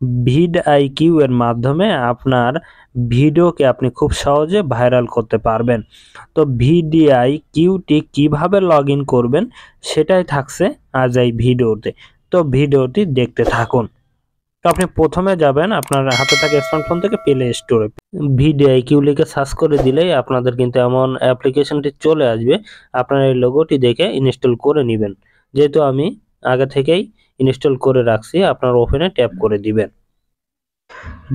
ভিডিআইকিউ এর মাধ্যমে আপনার ভিডিওকে আপনি খুব সহজে ভাইরাল করতে পারবেন। তো ভিডিআইকিউটি কিভাবে লগ ইন করবেন সেটাই থাকছে আজ এই ভিডিওতে। তো ভিডিওটি দেখতে থাকুন। তো আপনি প্রথমে যাবেন আপনার হাতে থাকা স্মার্টফোন থেকে প্লে স্টোরে। ভিডিআইকিউ লিখে সার্চ করে দিলেই আপনাদের কিন্তু এমন অ্যাপ্লিকেশনটি চলে আসবে। আপনার এই লোগোটি দেখে ইনস্টল করে নেবেন। যেহেতু আমি আগে থেকেই ইনস্টল করে রাখছি, আপনার ওপেনে ট্যাপ করে দিবেন।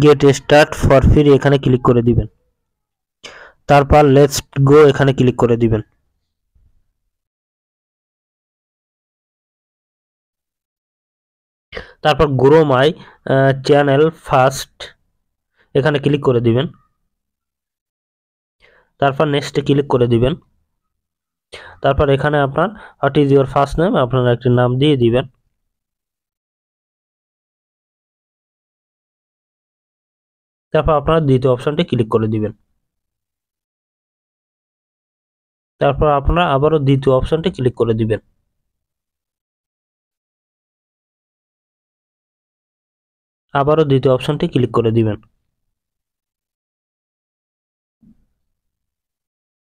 গেট স্টার্ট ফর ফ্রি এখানে ক্লিক করে দিবেন। তারপর লেটস গো এখানে ক্লিক করে দিবেন। তারপর গ্রো মাই চ্যানেল ফার্স্ট এখানে ক্লিক করে দিবেন। তারপর নেক্সটে ক্লিক করে দিবেন। তারপর এখানে আপনার what is your first name, আপনার একটি নাম দিয়ে দিবেন। তারপর আপনার দ্বিতীয় অপশনটি ক্লিক করে দিবেন। তারপর আপনারা আবারও দ্বিতীয় অপশনটি ক্লিক করে দিবেন। আবারও দ্বিতীয় অপশনটি ক্লিক করে দিবেন।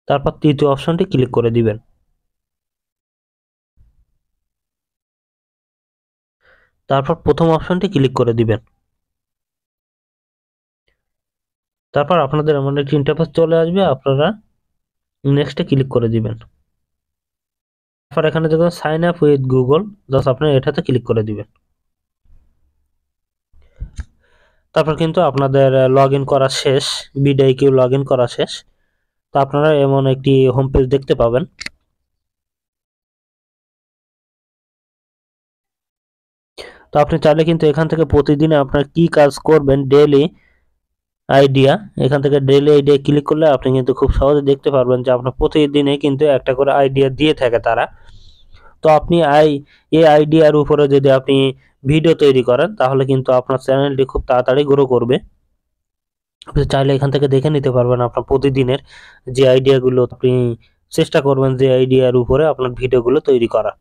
তারপর তৃতীয় অপশনটি ক্লিক করে দিবেন। তারপর প্রথম অপশনটি ক্লিক করে দিবেন। তারপর আপনাদের এমন একটি ইন্টারফেস চলে আসবে, আপনারা নেক্সটে ক্লিক করে দিবেন। তারপর এখানে দেখুন sign up with Google, just আপনারা এটাতে ক্লিক করে দিবেন। তারপর কিন্তু আপনাদের লগ ইন করা শেষ, ভিডিআইকিউ লগ ইন করা শেষ। তো আপনারা এমন একটি হোম পেজ দেখতে পাবেন। তো আপনি চাইলে কিন্তু এখান থেকে প্রতিদিন আপনার কি কাজ করবেন ডেইলি আইডিয়া, এখান থেকে ডেইলি আইডিয়া ক্লিক করলে আপনি কিন্তু খুব সহজে দেখতে পারবেন যে আপনার প্রতিদিনে কিন্তু একটা করে আইডিয়া দিয়ে থাকে তারা। তো আপনি এই আইডিয়ার উপরে যদি আপনি ভিডিও তৈরি করেন তাহলে কিন্তু আপনার চ্যানেলটি খুব তাড়াতাড়ি গ্রো করবে। আপনি চাইলে এখান থেকে দেখে নিতে পারবেন আপনার প্রতিদিনের যে আইডিয়াগুলো, আপনি চেষ্টা করবেন যে আইডিয়ার উপরে আপনার ভিডিওগুলো তৈরি করা।